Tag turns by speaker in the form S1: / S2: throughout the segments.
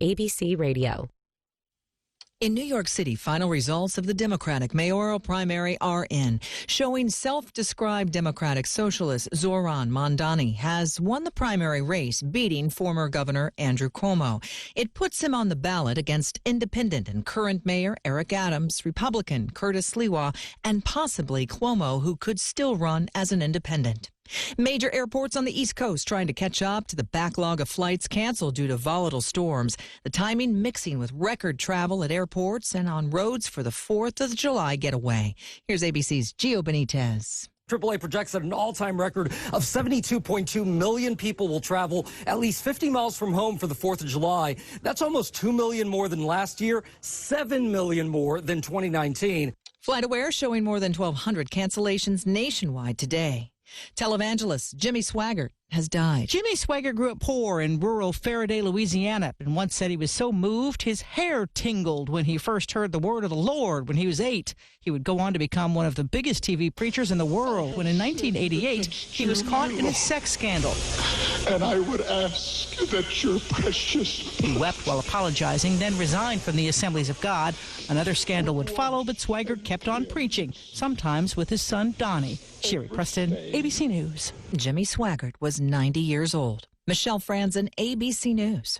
S1: ABC Radio.
S2: In New York City, final results of the Democratic mayoral primary are in, showing self-described Democratic socialist Zoran Mondani has won the primary race, beating former Governor Andrew Cuomo. It puts him on the ballot against independent and current Mayor Eric Adams, Republican Curtis Sliwa, and possibly Cuomo, who could still run as an independent. Major airports on the East Coast trying to catch up to the backlog of flights canceled due to volatile storms. The timing mixing with record travel at airports and on roads for the 4th of July getaway. Here's ABC's Gio Benitez.
S3: AAA projects that an all-time record of 72.2 million people will travel at least 50 miles from home for the 4th of July. That's almost 2 million more than last year, 7 million more than 2019.
S2: FlightAware showing more than 1,200 cancellations nationwide today. Televangelist Jimmy Swaggart has died.
S4: Jimmy Swaggart grew up poor in rural Faraday, Louisiana, and once said he was so moved his hair tingled when he first heard the word of the Lord when he was 8. He would go on to become one of the biggest TV preachers in the world when in 1988 he was caught in a sex scandal.
S5: And I would ask that your precious...
S4: He wept while apologizing, then resigned from the Assemblies of God. Another scandal would follow, but Swaggart kept on preaching, sometimes with his son Donnie. Sherry Preston, ABC News.
S2: Jimmy Swaggart was 90 years old. Michelle Franzen, ABC News.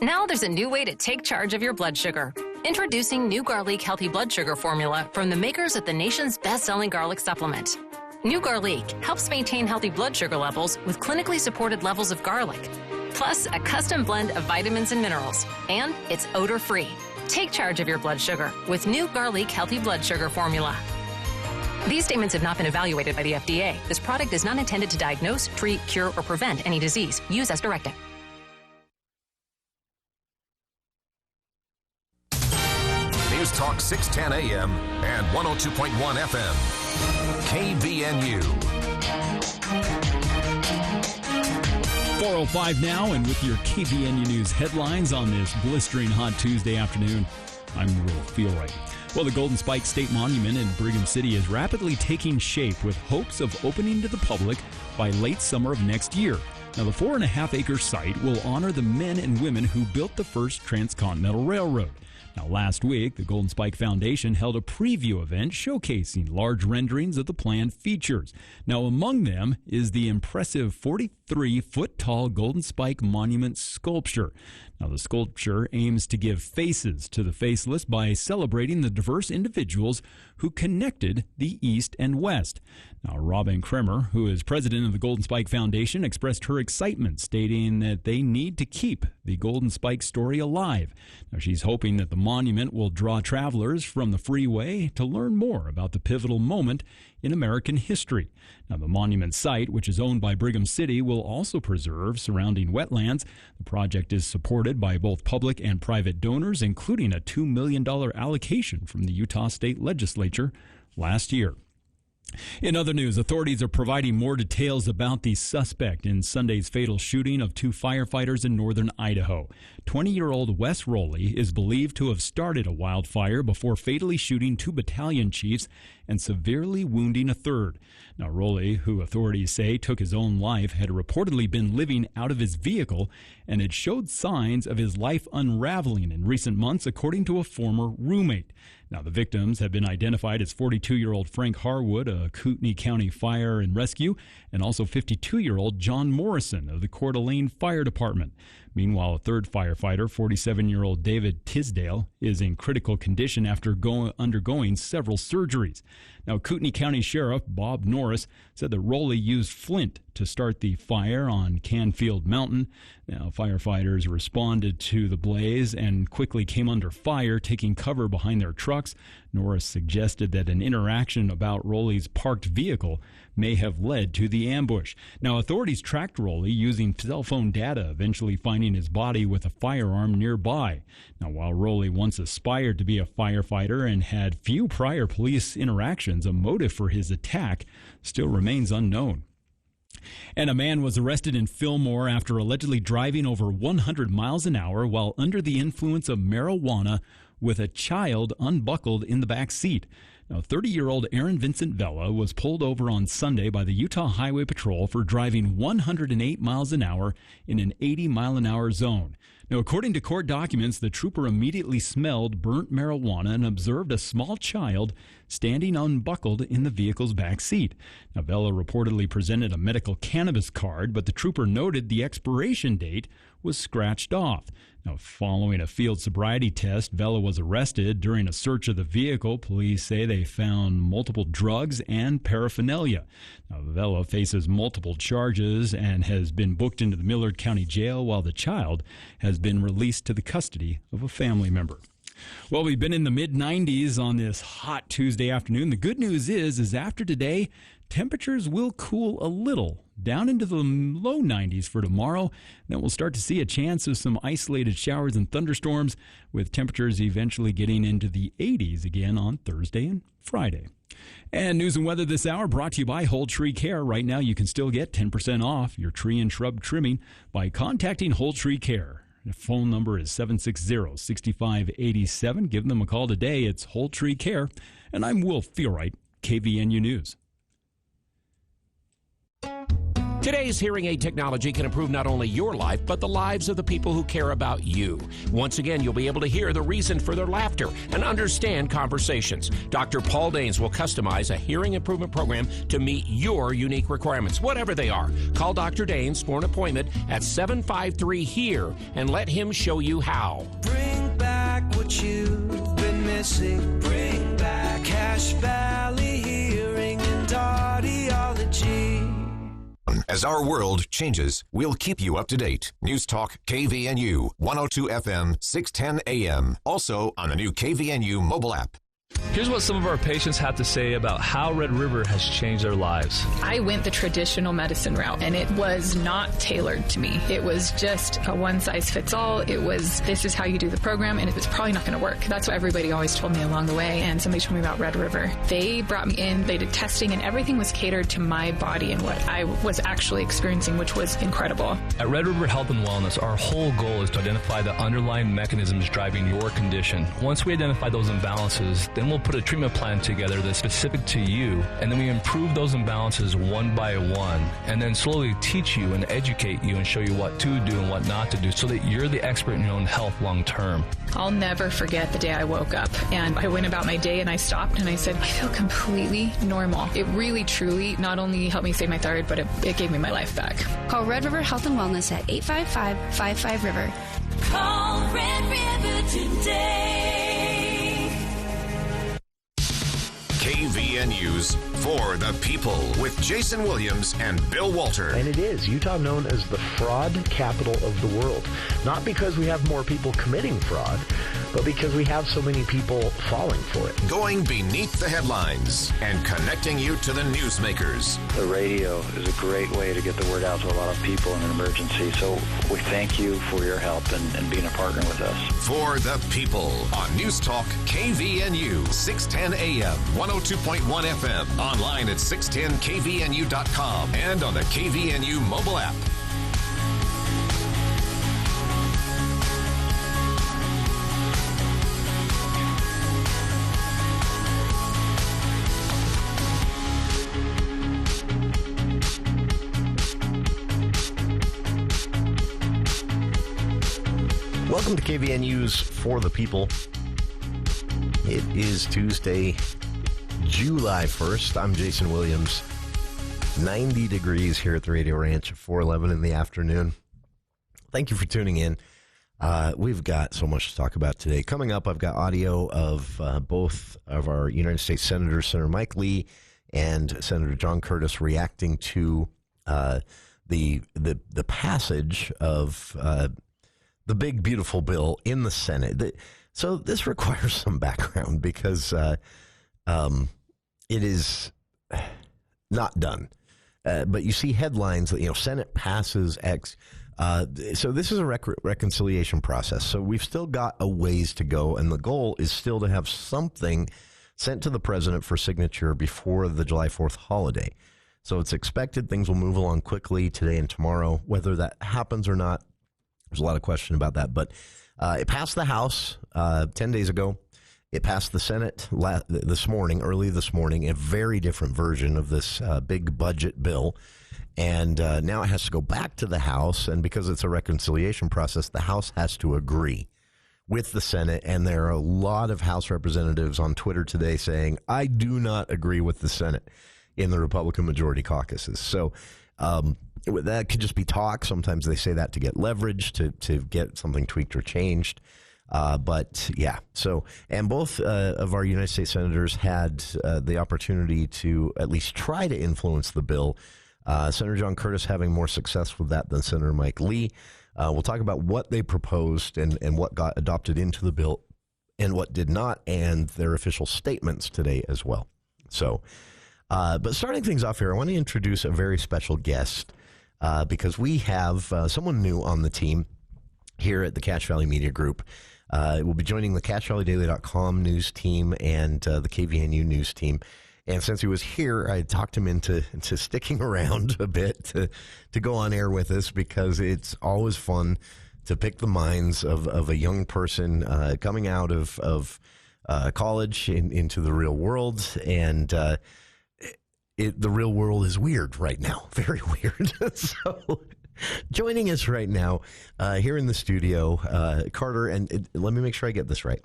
S1: Now there's a new way to take charge of your blood sugar. Introducing new Garlic Healthy Blood Sugar Formula from the makers of the nation's best-selling garlic supplement. New Garlic helps maintain healthy blood sugar levels with clinically supported levels of garlic, plus a custom blend of vitamins and minerals, and it's odor-free. Take charge of your blood sugar with new Garlic Healthy Blood Sugar Formula. These statements have not been evaluated by the FDA. This product is not intended to diagnose, treat, cure, or prevent any disease. Use as directed.
S6: News Talk 610 AM and 102.1 FM. KVNU.
S7: 4:05 now, and with your KVNU News headlines on this blistering hot Tuesday afternoon, I'm Will Feelright. Well, the Golden Spike State Monument in Brigham City is rapidly taking shape with hopes of opening to the public by late summer of next year. Now, the 4.5-acre site will honor the men and women who built the first transcontinental railroad. Now, last week, the Golden Spike Foundation held a preview event showcasing large renderings of the planned features. Now, among them is the impressive 43-foot-tall Golden Spike Monument sculpture. Now, the sculpture aims to give faces to the faceless by celebrating the diverse individuals who connected the East and West. Now, Robin Kremer, who is president of the Golden Spike Foundation, expressed her excitement, stating that they need to keep the Golden Spike story alive. Now, she's hoping that the monument will draw travelers from the freeway to learn more about the pivotal moment in American history. Now, the monument site, which is owned by Brigham City, will also preserve surrounding wetlands. The project is supported by both public and private donors, including a $2 million allocation from the Utah State Legislature last year. In other news, authorities are providing more details about the suspect in Sunday's fatal shooting of 2 firefighters in northern Idaho. 20-year-old Wes Rowley is believed to have started a wildfire before fatally shooting 2 battalion chiefs and severely wounding a third. Now, Rowley, who authorities say took his own life, had reportedly been living out of his vehicle and had showed signs of his life unraveling in recent months, according to a former roommate. Now, the victims have been identified as 42-year-old Frank Harwood, a Kootenai County Fire and Rescue, and also 52-year-old John Morrison of the Coeur d'Alene Fire Department. Meanwhile, a third firefighter, 47-year-old David Tisdale, is in critical condition after undergoing several surgeries. Now, Kootenai County Sheriff Bob Norris said that Rowley used flint to start the fire on Canfield Mountain. Now, firefighters responded to the blaze and quickly came under fire, taking cover behind their trucks. Norris suggested that an interaction about Rowley's parked vehicle may have led to the ambush. Now, authorities tracked Rowley using cell phone data, eventually finding his body with a firearm nearby. Now, while Rowley once aspired to be a firefighter and had few prior police interactions, a motive for his attack still remains unknown. And a man was arrested in Fillmore after allegedly driving over 100 miles an hour while under the influence of marijuana with a child unbuckled in the back seat. Now, 30-year-old Aaron Vincent Vela was pulled over on Sunday by the Utah Highway Patrol for driving 108 miles an hour in an 80-mile-an-hour zone. Now, according to court documents, the trooper immediately smelled burnt marijuana and observed a small child standing unbuckled in the vehicle's back seat. Now, Vela reportedly presented a medical cannabis card, but the trooper noted the expiration date was scratched off. Now, following a field sobriety test, Vela was arrested. During a search of the vehicle, police say they found multiple drugs and paraphernalia. Now, Vela faces multiple charges and has been booked into the Millard County Jail, while the child has been released to the custody of a family member. Well, we've been in the mid-90s on this hot Tuesday afternoon. The good news is after today, temperatures will cool a little down into the low 90s for tomorrow. Then we'll start to see a chance of some isolated showers and thunderstorms, with temperatures eventually getting into the 80s again on Thursday and Friday. And news and weather this hour brought to you by Whole Tree Care. Right now, you can still get 10% off your tree and shrub trimming by contacting Whole Tree Care. The phone number is 760-6587. Give them a call today. It's Whole Tree Care. And I'm Will Feelright, KVNU News.
S8: Today's hearing aid technology can improve not only your life, but the lives of the people who care about you. Once again, you'll be able to hear the reason for their laughter and understand conversations. Dr. Paul Danes will customize a hearing improvement program to meet your unique requirements, whatever they are. Call Dr. Danes for an appointment at 753-HERE and let him show you how.
S9: Bring back what you've been missing. Bring back Cache Valley Hearing and Audiology.
S6: As our world changes, we'll keep you up to date. News Talk KVNU, 102 FM, 610 AM. Also on the new KVNU mobile app.
S10: Here's what some of our patients have to say about how Red River has changed their lives.
S11: I went the traditional medicine route, and it was not tailored to me. It was just a one-size-fits-all. It was, this is how you do the program, and it was probably not going to work. That's what everybody always told me along the way, and somebody told me about Red River. They brought me in, they did testing, and everything was catered to my body and what I was actually experiencing, which was incredible.
S10: At Red River Health and Wellness, our whole goal is to identify the underlying mechanisms driving your condition. Once we identify those imbalances, then we'll put a treatment plan together that's specific to you, and then we improve those imbalances one by one, and then slowly teach you and educate you and show you what to do and what not to do so that you're the expert in your own health long term.
S11: I'll never forget the day I woke up and I went about my day and I stopped and I said, I feel completely normal. It really, truly not only helped me save my thyroid, but it gave me my life back.
S12: Call Red River Health and Wellness at 855-55-RIVER.
S9: Call Red River today.
S6: KVNU's For the People with Jason Williams and Bill Walter.
S13: And it is Utah known as the fraud capital of the world. Not because we have more people committing fraud, but because we have so many people falling for it.
S6: Going beneath the headlines and connecting you to the newsmakers.
S14: The radio is a great way to get the word out to a lot of people in an emergency. So we thank you for your help and being a partner with us.
S6: For the People on News Talk KVNU, 610 AM, 102.1 FM, online at 610kvnu.com and on the KVNU mobile app.
S15: Welcome to KVNU's For the People. It is Tuesday, July 1st. I'm Jason Williams. 90 degrees here at the Radio Ranch at 4:11 in the afternoon. Thank you for tuning in. We've got so much to talk about today. Coming up, I've got audio of both of our United States Senators, Senator Mike Lee and Senator John Curtis, reacting to the passage of the big, beautiful bill in the Senate. So this requires some background because it is not done. But you see headlines that, Senate passes X. So this is a reconciliation process. So we've still got a ways to go, and the goal is still to have something sent to the president for signature before the July 4th holiday. So it's expected things will move along quickly today and tomorrow. Whether that happens or not, there's a lot of question about that. But it passed the House 10 days ago, It passed the Senate early this morning, a very different version of this big budget bill. And now it has to go back to the House. And because it's a reconciliation process, the House has to agree with the Senate. And there are a lot of House representatives on Twitter today saying, I do not agree with the Senate in the Republican majority caucuses. So that could just be talk. Sometimes they say that to get leverage, to get something tweaked or changed. But yeah, and both of our United States senators had the opportunity to at least try to influence the bill. Senator John Curtis having more success with that than Senator Mike Lee. We'll talk about what they proposed and what got adopted into the bill and what did not, and their official statements today as well. So, but starting things off here, I want to introduce a very special guest because we have someone new on the team here at the Cache Valley Media Group. We'll be joining the CacheValleyDaily.com news team and the KVNU news team. And since he was here, I talked him into sticking around a bit to go on air with us, because it's always fun to pick the minds of a young person coming out of college into the real world. And the real world is weird right now, very weird. So joining us right now here in the studio, Carter, and let me make sure I get this right.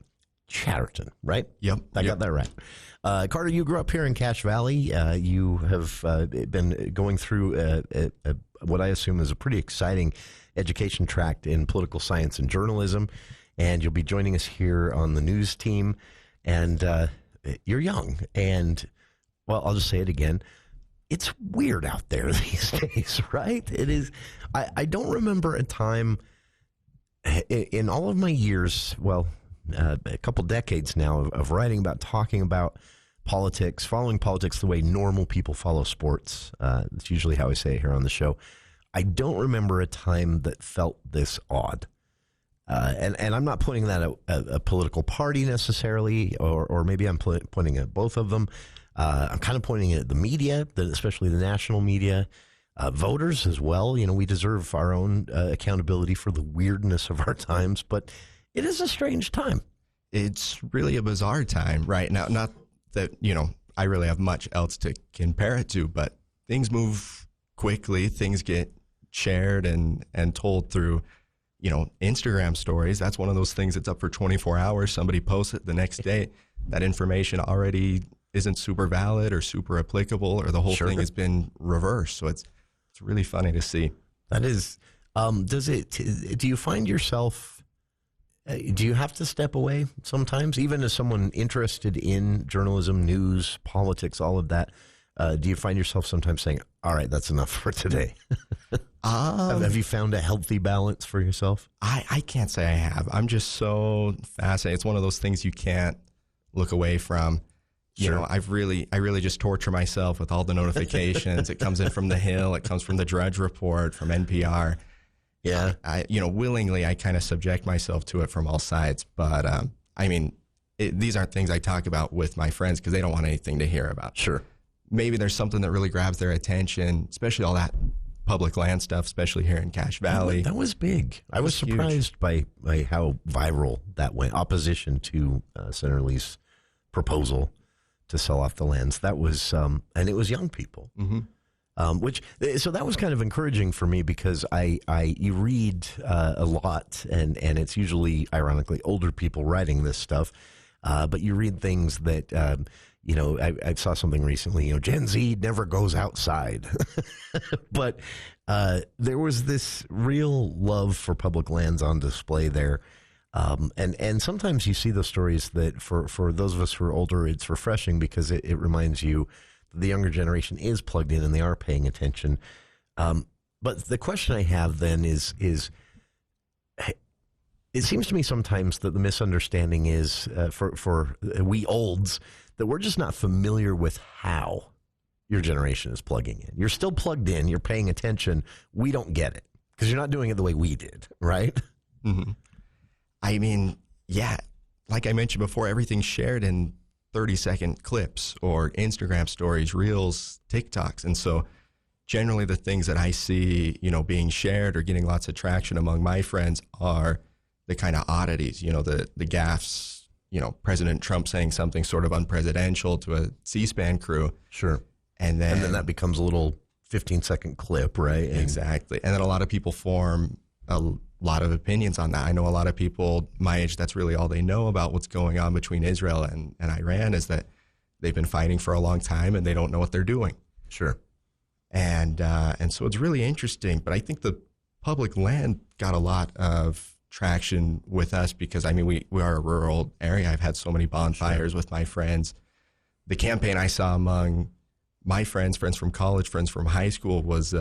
S15: Chatterton, right?
S16: Yep.
S15: I got that right. Carter, you grew up here in Cache Valley. You have been going through what I assume is a pretty exciting education track in political science and journalism, and you'll be joining us here on the news team. And you're young, and, well, I'll just say it again. It's weird out there these days, right? It is. I don't remember a time in all of my years, well, a couple decades now of writing about, talking about politics, following politics the way normal people follow sports. That's usually how I say it here on the show. I don't remember a time that felt this odd. And I'm not pointing that at a political party necessarily, or maybe I'm pointing at both of them. I'm kind of pointing at the media, especially the national media, voters as well. You know, we deserve our own accountability for the weirdness of our times, but it is a strange time.
S16: It's really a bizarre time right now. Not that, I really have much else to compare it to, but things move quickly. Things get shared and told through, Instagram stories. That's one of those things that's up for 24 hours. Somebody posts it the next day. That information already isn't super valid or super applicable, or the whole thing has been reversed. So it's really funny to see.
S15: That is. Do you find yourself, do you have to step away sometimes, even as someone interested in journalism, news, politics, all of that? Do you find yourself sometimes saying, all right, that's enough for today? Have you found a healthy balance for yourself?
S16: I can't say I have. I'm just so fascinated. It's one of those things you can't look away from.
S15: Sure.
S16: I really just torture myself with all the notifications. It comes in from The Hill. It comes from the Drudge Report, from NPR.
S15: Yeah.
S16: Willingly, I kind of subject myself to it from all sides. But, these aren't things I talk about with my friends because they don't want anything to hear about.
S15: Sure.
S16: Maybe there's something that really grabs their attention, especially all that public land stuff, especially here in Cache Valley.
S15: That was big. I was surprised by how viral that went. Opposition to Senator Lee's proposal to sell off the lands. That was, and it was young people.
S16: Mm-hmm.
S15: So that was kind of encouraging for me, because you read a lot, and it's usually, ironically, older people writing this stuff. But you read things that, I saw something recently, Gen Z never goes outside. But there was this real love for public lands on display there. And sometimes you see those stories that for those of us who are older, it's refreshing, because it reminds you the younger generation is plugged in and they are paying attention. But the question I have then is it seems to me sometimes that the misunderstanding is for we olds, that we're just not familiar with how your generation is plugging in. You're still plugged in. You're paying attention. We don't get it because you're not doing it the way we did, right?
S16: Mm-hmm. Yeah, like I mentioned before, everything's shared in 30-second clips or Instagram stories, Reels, TikToks. And so generally the things that I see, being shared or getting lots of traction among my friends are the kind of oddities, the gaffes, President Trump saying something sort of unpresidential to a C-SPAN crew.
S15: Sure.
S16: And then
S15: that becomes a little 15-second clip, right?
S16: Exactly. And then a lot of people form a lot of opinions on that. I know a lot of people my age, that's really all they know about what's going on between Israel and Iran, is that they've been fighting for a long time and they don't know what they're doing.
S15: Sure.
S16: And so it's really interesting. But I think the public land got a lot of traction with us because, we are a rural area. I've had so many bonfires with my friends. The campaign I saw among my friends from college, friends from high school was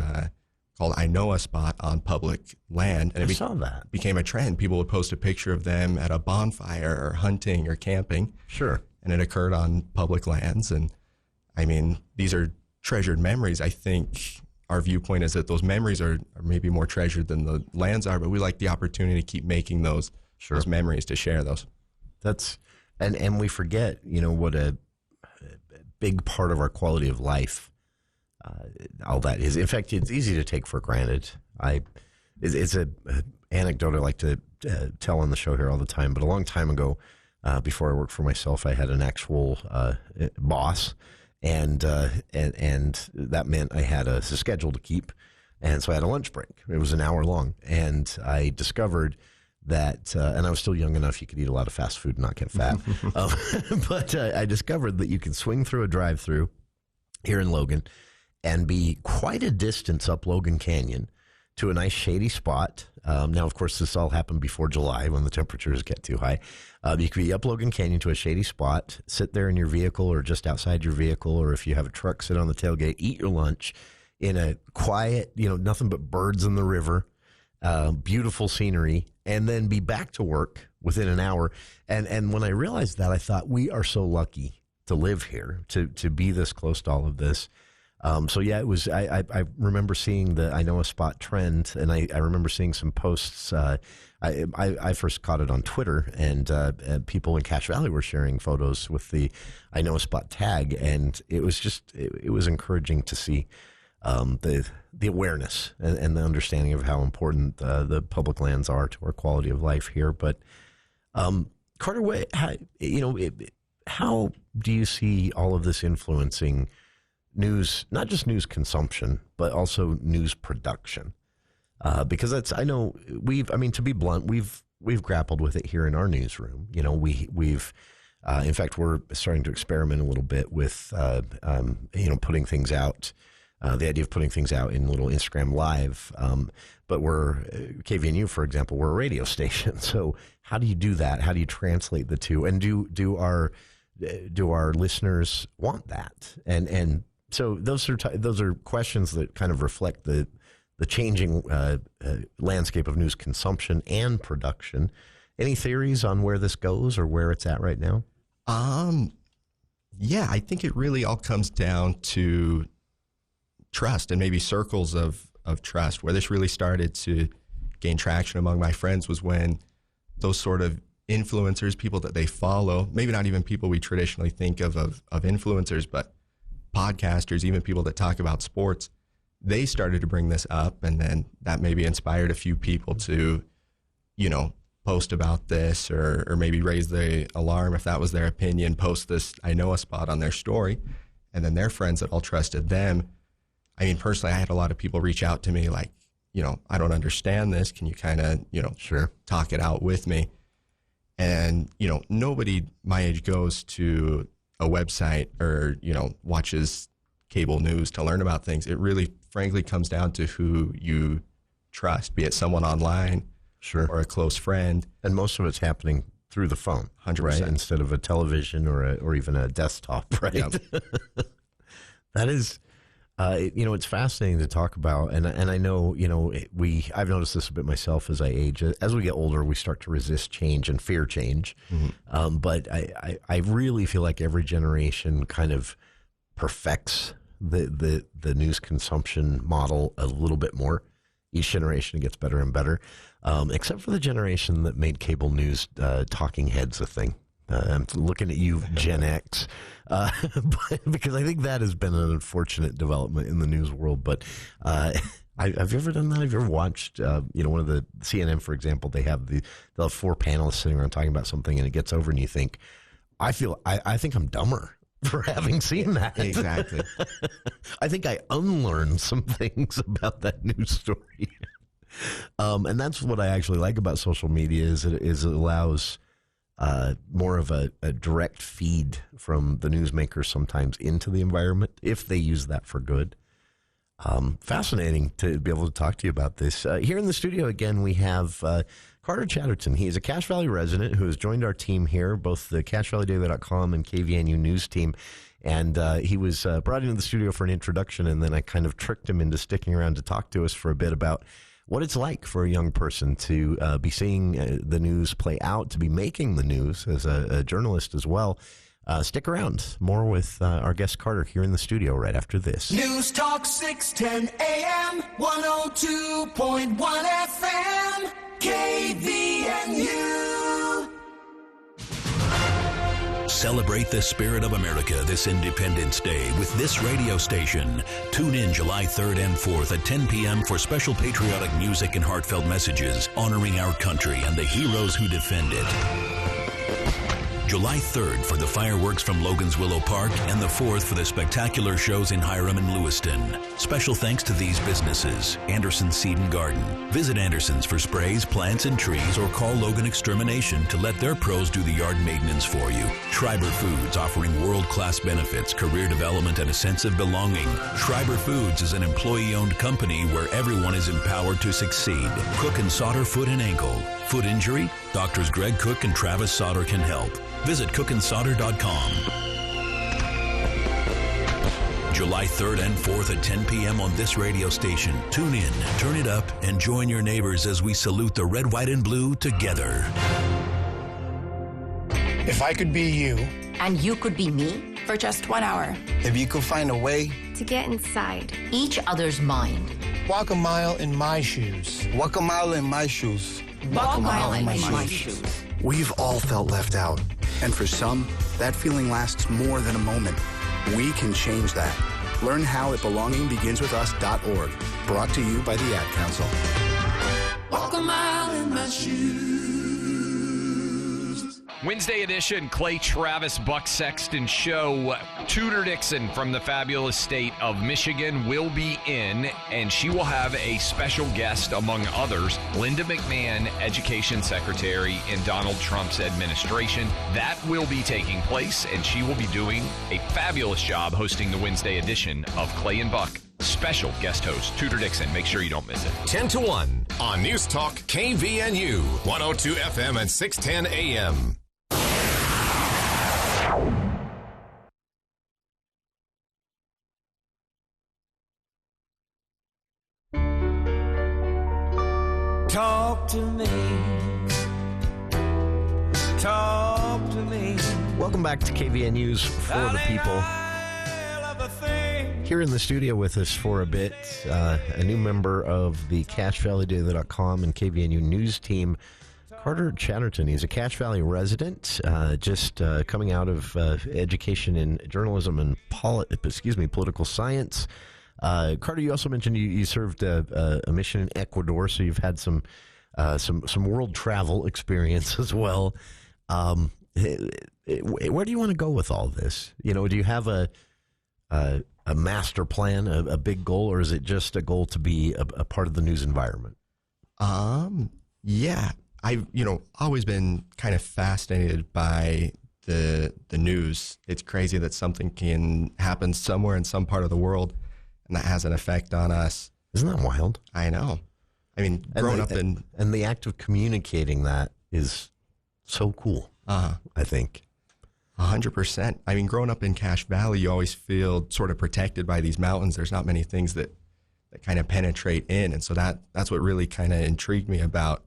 S16: called I Know a Spot on public land. And
S15: I saw that.
S16: Became a trend. People would post a picture of them at a bonfire or hunting or camping.
S15: Sure.
S16: And it occurred on public lands. And these are treasured memories. I think our viewpoint is that those memories are maybe more treasured than the lands are, but we like the opportunity to keep making those memories, to share those.
S15: And we forget, what a big part of our quality of life all that is. In fact, it's easy to take for granted. It's an anecdote I like to tell on the show here all the time, but a long time ago, before I worked for myself, I had an actual boss, and that meant I had a schedule to keep, and so I had a lunch break. It was an hour long, and I discovered that, and I was still young enough, you could eat a lot of fast food and not get fat, but I discovered that you can swing through a drive-through here in Logan and be quite a distance up Logan Canyon to a nice shady spot. Now, of course, this all happened before July when the temperatures get too high. You could be up Logan Canyon to a shady spot, sit there in your vehicle or just outside your vehicle, or if you have a truck, sit on the tailgate, eat your lunch in a quiet, nothing but birds in the river, beautiful scenery, and then be back to work within an hour. And when I realized that, I thought, we are so lucky to live here, to be this close to all of this. So yeah, it was. I remember seeing the I Know a Spot trend, and I remember seeing some posts. I first caught it on Twitter, and people in Cache Valley were sharing photos with the I Know a Spot tag, and it was just it was encouraging to see the awareness and the understanding of how important the public lands are to our quality of life here. But Carter, how do you see all of this influencing news, not just news consumption, but also news production? Because to be blunt, we've grappled with it here in our newsroom. We've in fact, we're starting to experiment a little bit with, putting things out, the idea of putting things out in little Instagram Live. But we're, KVNU, for example, we're a radio station. So how do you do that? How do you translate the two? And do our listeners want that? And so those are questions that kind of reflect the changing landscape of news consumption and production. Any theories on where this goes or where it's at right now?
S16: Yeah, I think it really all comes down to trust and maybe circles of trust. Where this really started to gain traction among my friends was when those sort of influencers, people that they follow, maybe not even people we traditionally think of influencers, but podcasters, even people that talk about sports, they started to bring this up, and then that maybe inspired a few people to, post about this or maybe raise the alarm if that was their opinion, post this I Know a Spot on their story, and then their friends that all trusted them. I mean, personally, I had a lot of people reach out to me like, I don't understand this. Can you kind of, talk it out with me? And, nobody my age goes to a website or, watches cable news to learn about things. It really, frankly, comes down to who you trust, be it someone online or a close friend.
S15: And most of it's happening through the phone,
S16: 100%.
S15: Right? Instead of a television or even a desktop, right? Yep. That is, it's fascinating to talk about. And I know, I've noticed this a bit myself as I age. As we get older, we start to resist change and fear change. Mm-hmm. But I really feel like every generation kind of perfects the news consumption model a little bit more. Each generation gets better and better, except for the generation that made cable news talking heads a thing. I'm looking at you, Gen X, because I think that has been an unfortunate development in the news world. But Have you ever done that? Have you ever watched, one of the CNN, for example, they'll have 4 panelists sitting around talking about something, and it gets over, and you think, I think I'm dumber for having seen that.
S16: Exactly.
S15: I think I unlearned some things about that news story. And that's what I actually like about social media is it allows more of a direct feed from the newsmakers sometimes into the environment if they use that for good. Fascinating to be able to talk to you about this. Here in the studio again, we have Carter Chatterton. He is a Cache Valley resident who has joined our team here, both the CacheValleyDaily.com and KVNU news team. And he was brought into the studio for an introduction, and then I kind of tricked him into sticking around to talk to us for a bit about what it's like for a young person to be seeing the news play out, to be making the news as a journalist as well. Stick around. More with our guest Carter here in the studio right after this.
S9: News Talk 610 AM, 102.1 FM, KVNU.
S17: Celebrate the spirit of America this Independence Day with this radio station. Tune in July 3rd and 4th at 10 p.m. for special patriotic music and heartfelt messages honoring our country and the heroes who defend it. July 3rd for the fireworks from Logan's Willow Park, and the 4th for the spectacular shows in Hiram and Lewiston. Special thanks to these businesses: Anderson's Seed and Garden. Visit Anderson's for sprays, plants, and trees, or call Logan Extermination to let their pros do the yard maintenance for you. Schreiber Foods, offering world-class benefits, career development, and a sense of belonging. Schreiber Foods is an employee-owned company where everyone is empowered to succeed. Cook and Solder Foot and Ankle. Foot injury? Doctors Greg Cook and Travis Solder can help. Visit cookandsolder.com. July 3rd and 4th at 10 p.m. on this radio station. Tune in, turn it up, and join your neighbors as we salute the red, white, and blue together.
S18: If I could be you.
S19: And you could be me for just 1 hour.
S18: If you could find a way
S19: to get inside each other's mind.
S18: Walk a mile in my shoes. Walk a mile in my shoes.
S19: Walk a mile in my shoes.
S20: We've all felt left out. And for some, that feeling lasts more than a moment. We can change that. Learn how at belongingbeginswithus.org. Brought to you by the Ad Council.
S9: Walk a mile in my shoes.
S21: Wednesday edition, Clay Travis, Buck Sexton show. Tudor Dixon from the fabulous state of Michigan will be in, and she will have a special guest, among others, Linda McMahon, Education Secretary in Donald Trump's administration. That will be taking place, and she will be doing a fabulous job hosting the Wednesday edition of Clay and Buck. Special guest host, Tudor Dixon. Make sure you don't miss it.
S6: 10 to 1 on News Talk KVNU, 102 FM and 610 AM.
S9: Talk to me. Talk to me.
S15: Welcome back to KVNU's For the People. Here in the studio with us for a bit, a new member of the CacheValleyDaily.com and KVNU news team, Carter Chatterton. He's a Cache Valley resident, just coming out of education in journalism and political science. Carter, you also mentioned you served a mission in Ecuador, so you've had some world travel experience as well. Where do you want to go with all this? Do you have a master plan, a big goal, or is it just a goal to be a part of the news environment?
S16: Yeah, I've always been kind of fascinated by the news. It's crazy that something can happen somewhere in some part of the world, and that has an effect on us.
S15: Isn't that wild?
S16: I know. I mean, growing up in...
S15: And the act of communicating that is so cool, I think.
S16: 100%. I mean, growing up in Cache Valley, you always feel sort of protected by these mountains. There's not many things that kind of penetrate in. And so that's what really kind of intrigued me about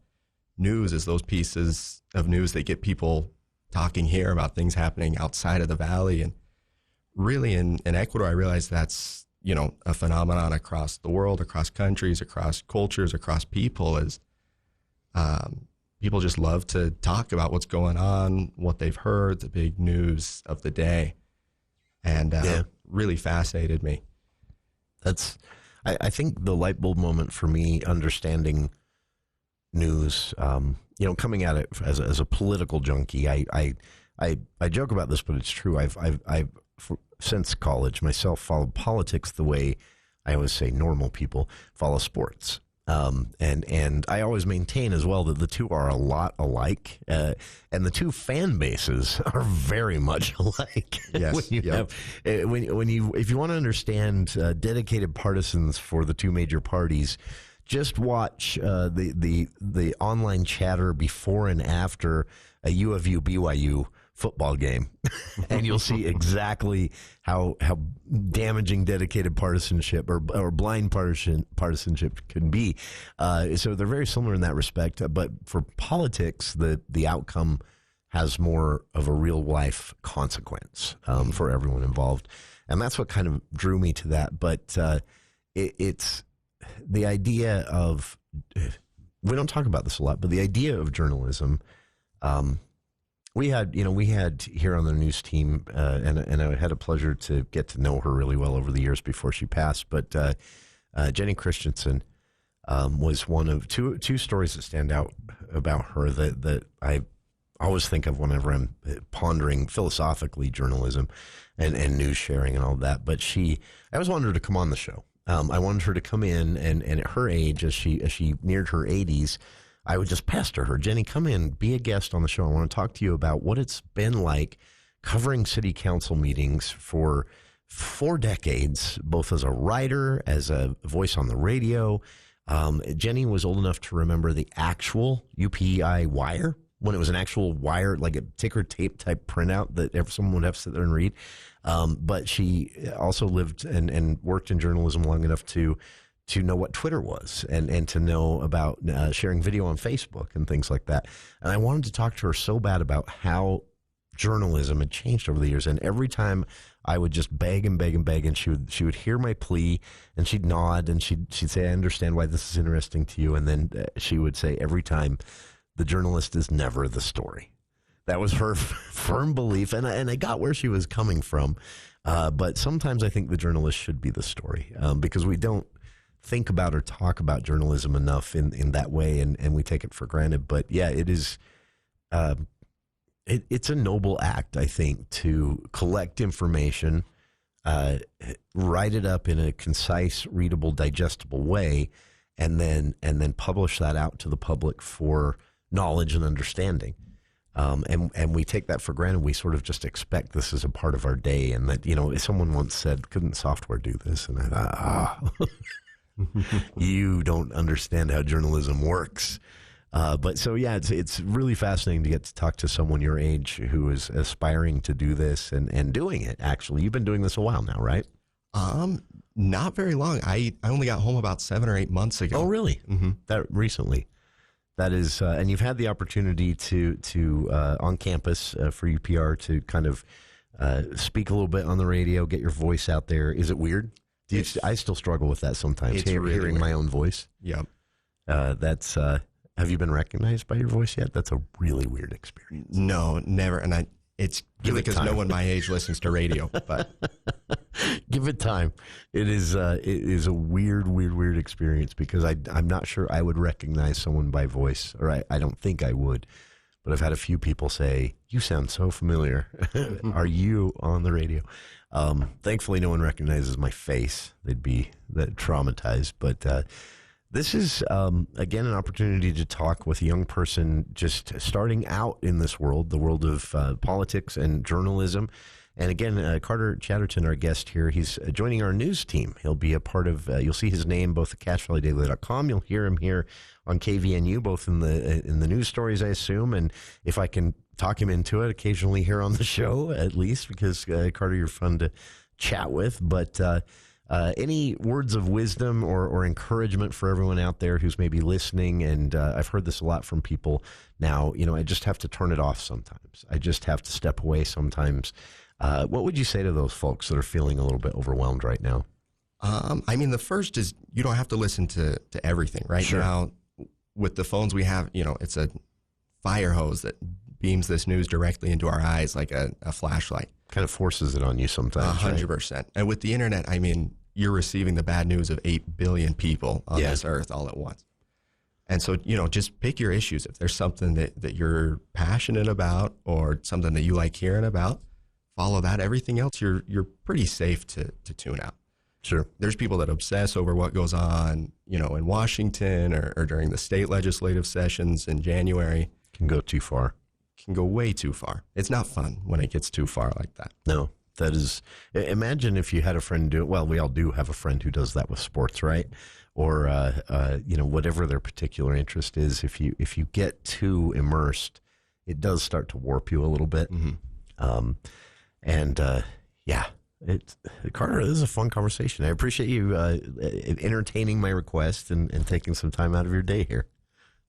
S16: news, is those pieces of news that get people talking here about things happening outside of the valley. And really in Ecuador, I realized that's, a phenomenon across the world, across countries, across cultures, across people, is people just love to talk about what's going on, what they've heard, the big news of the day. And really fascinated me.
S15: I think the light bulb moment for me, understanding news, coming at it as a political junkie, I joke about this, but it's true. I've since college myself followed politics the way I always say normal people follow sports. And I always maintain as well that the two are a lot alike, and the two fan bases are very much alike.
S16: Yes.
S15: If you want to understand dedicated partisans for the two major parties, just watch the online chatter before and after a U of U BYU football game, and you'll see exactly how damaging dedicated partisanship or blind partisanship can be. So they're very similar in that respect. But for politics, the outcome has more of a real life consequence for everyone involved, and that's what kind of drew me to that. But it's the idea of, we don't talk about this a lot, but the idea of journalism. We had here on the news team, and I had a pleasure to get to know her really well over the years before she passed. But Jenny Christensen was one of two stories that stand out about her that I always think of whenever I'm pondering philosophically journalism and news sharing and all that. But I always wanted her to come on the show. I wanted her to come in, and at her age, as she neared her 80s. I would just pester her, Jenny, come in, be a guest on the show. I want to talk to you about what it's been like covering city council meetings for 4 decades, both as a writer, as a voice on the radio. Jenny was old enough to remember the actual UPI wire, when it was an actual wire, like a ticker tape type printout that someone would have to sit there and read. But she also lived and worked in journalism long enough to know what Twitter was and to know about sharing video on Facebook and things like that. And I wanted to talk to her so bad about how journalism had changed over the years. And every time I would just beg and beg and beg, and she would hear my plea, and she'd nod, and she'd say, I understand why this is interesting to you. And then she would say every time, the journalist is never the story. That was her firm belief. And I got where she was coming from. But sometimes I think the journalist should be the story, because we don't think about or talk about journalism enough in that way, and we take it for granted. But yeah, it is it's a noble act, I think, to collect information, write it up in a concise, readable, digestible way, and then publish that out to the public for knowledge and understanding. And we take that for granted. We sort of just expect this as a part of our day, and that, someone once said, couldn't software do this? And I thought, you don't understand how journalism works. But so, yeah, it's really fascinating to get to talk to someone your age who is aspiring to do this and doing it, actually. You've been doing this a while now, right?
S16: Not very long. I only got home about 7 or 8 months ago.
S15: Oh, really? Mm-hmm. That recently. That is, and you've had the opportunity to on campus for UPR to kind of speak a little bit on the radio, get your voice out there. Is it weird? I still struggle with that sometimes, hearing my own voice.
S16: Yep.
S15: That's. Have you been recognized by your voice yet? That's a really weird experience.
S16: No, never. And it's because no one my age listens to radio. But
S15: give it time. It is a weird experience, because I'm not sure I would recognize someone by voice, or I don't think I would. But I've had a few people say, "You sound so familiar. Are you on the radio?" Thankfully, no one recognizes my face. They'd be traumatized. But this is, again, an opportunity to talk with a young person just starting out in this world, the world of politics and journalism. And again, Carter Chatterton, our guest here, he's joining our news team. He'll be a part of, you'll see his name both at CacheValleyDaily.com. You'll hear him here on KVNU, both in the news stories, I assume. And if I can talk him into it, occasionally here on the show, at least, because Carter, you're fun to chat with. But any words of wisdom or encouragement for everyone out there who's maybe listening? And I've heard this a lot from people now. I just have to turn it off sometimes. I just have to step away sometimes. What would you say to those folks that are feeling a little bit overwhelmed right now?
S16: The first is you don't have to listen to everything right
S15: Sure.
S16: now. With the phones we have, it's a fire hose that beams this news directly into our eyes like a flashlight.
S15: Kind of forces it on you sometimes.
S16: 100%. And with the internet, you're receiving the bad news of 8 billion people on this earth all at once. And so, just pick your issues. If there's something that you're passionate about or something that you like hearing about, follow that. Everything else, you're pretty safe to tune out.
S15: Sure.
S16: There's people that obsess over what goes on, in Washington or during the state legislative sessions in January.
S15: Can go too far.
S16: Can go way too far. It's not fun when it gets too far like that.
S15: No, that is. Imagine if you had a friend do it. Well, we all do have a friend who does that with sports, right? Or whatever their particular interest is. If you get too immersed, it does start to warp you a little bit. Mm-hmm. Carter, this is a fun conversation. I appreciate you entertaining my request and taking some time out of your day here.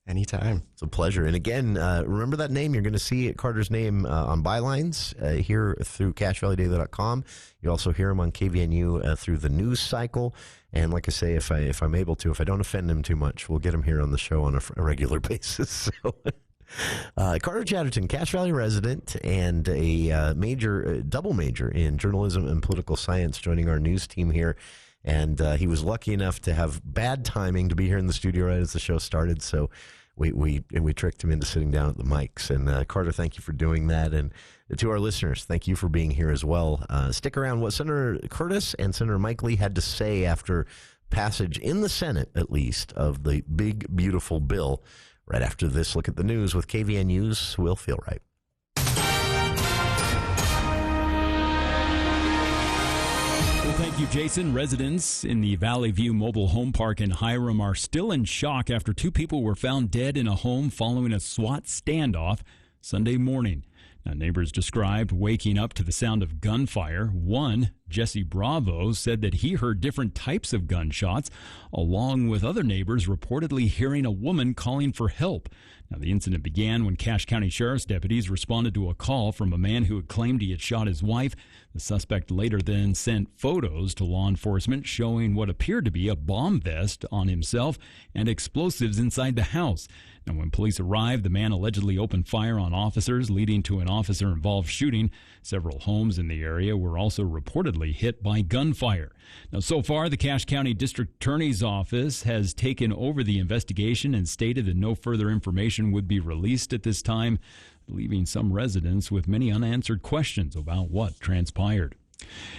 S16: Anytime.
S15: It's a pleasure. And again, remember that name. You're going to see Carter's name on bylines here through CashValleyDaily.com. You also hear him on KVNU through the news cycle. And like I say, if I'm able to, if I don't offend him too much, we'll get him here on the show on a regular basis. So, Carter Chatterton, Cache Valley resident and a double major in journalism and political science, joining our news team here. And he was lucky enough to have bad timing to be here in the studio right as the show started. So we tricked him into sitting down at the mics. And Carter, thank you for doing that. And to our listeners, thank you for being here as well. Stick around. What Senator Curtis and Senator Mike Lee had to say after passage in the Senate, at least, of the big, beautiful bill. Right after this, look at the news with KVNU's Will Feel Right.
S7: Well, thank you, Jason. Residents in the Valley View Mobile Home Park in Hiram are still in shock after 2 people were found dead in a home following a SWAT standoff Sunday morning. Now, neighbors described waking up to the sound of gunfire. One, Jesse Bravo, said that he heard different types of gunshots, along with other neighbors reportedly hearing a woman calling for help. Now, the incident began when Cache County Sheriff's deputies responded to a call from a man who had claimed he had shot his wife. The suspect later then sent photos to law enforcement showing what appeared to be a bomb vest on himself and explosives inside the house. Now, when police arrived, the man allegedly opened fire on officers, leading to an officer-involved shooting. Several homes in the area were also reportedly hit by gunfire. Now, so far, the Cache County District Attorney's Office has taken over the investigation and stated that no further information would be released at this time, leaving some residents with many unanswered questions about what transpired.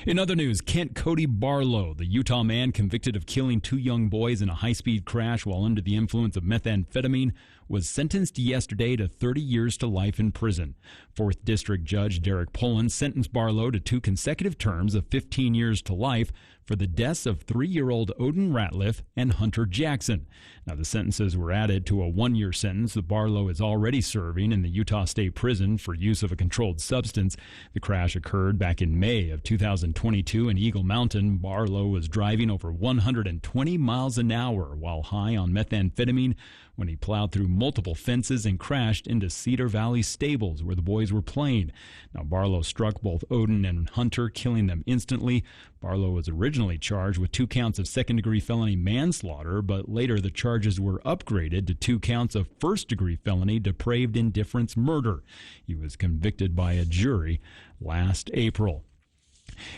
S7: In other news, Kent Cody Barlow, the Utah man convicted of killing 2 young boys in a high-speed crash while under the influence of methamphetamine, was sentenced yesterday to 30 years to life in prison. 4th District Judge Derek Pullen sentenced Barlow to 2 consecutive terms of 15 years to life for the deaths of 3-year-old Odin Ratliff and Hunter Jackson. Now, the sentences were added to a 1-year sentence that Barlow is already serving in the Utah State Prison for use of a controlled substance. The crash occurred back in May of 2022 in Eagle Mountain. Barlow was driving over 120 miles an hour while high on methamphetamine when he plowed through multiple fences and crashed into Cedar Valley stables where the boys were playing. Now, Barlow struck both Odin and Hunter, killing them instantly. Barlow was originally charged with 2 counts of second-degree felony manslaughter, but later the charges were upgraded to 2 counts of first-degree felony depraved indifference murder. He was convicted by a jury last April.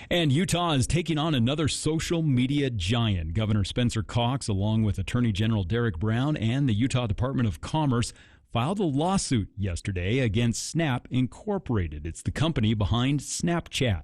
S7: And Utah is taking on another social media giant. Governor Spencer Cox, along with Attorney General Derek Brown and the Utah Department of Commerce, filed a lawsuit yesterday against Snap Incorporated. It's the company behind Snapchat.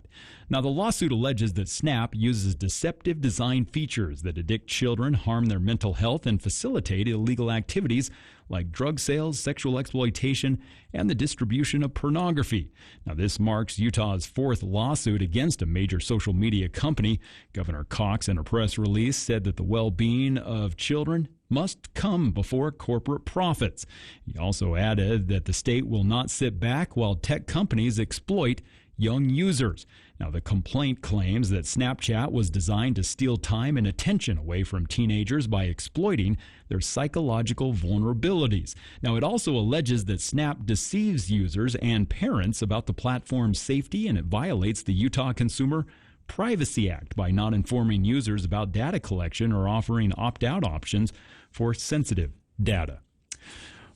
S7: Now, the lawsuit alleges that Snap uses deceptive design features that addict children, harm their mental health, and facilitate illegal activities like drug sales, sexual exploitation, and the distribution of pornography. Now, this marks Utah's 4th lawsuit against a major social media company. Governor Cox, in a press release, said that the well-being of children must come before corporate profits. He also added that the state will not sit back while tech companies exploit young users. Now, the complaint claims that Snapchat was designed to steal time and attention away from teenagers by exploiting their psychological vulnerabilities. Now, it also alleges that Snap deceives users and parents about the platform's safety, and it violates the Utah Consumer Privacy Act by not informing users about data collection or offering opt-out options for sensitive data.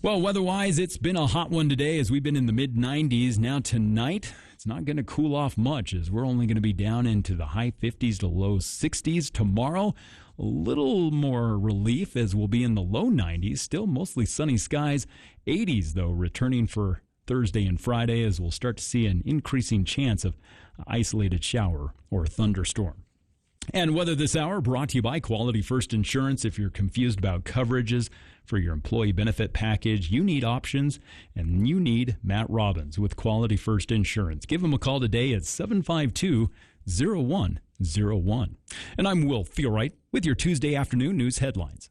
S7: Well, weather-wise, it's been a hot one today as we've been in the mid-90s. Now tonight, it's not going to cool off much, as we're only going to be down into the high 50s to low 60s tomorrow. A little more relief as we'll be in the low 90s. Still mostly sunny skies. 80s, though, returning for Thursday and Friday, as we'll start to see an increasing chance of isolated shower or thunderstorm. And weather this hour brought to you by Quality First Insurance. If you're confused about coverages for your employee benefit package, you need options, and you need Matt Robbins with Quality First Insurance. Give him a call today at 752-0101. And I'm Will Feelwright with your Tuesday afternoon news headlines.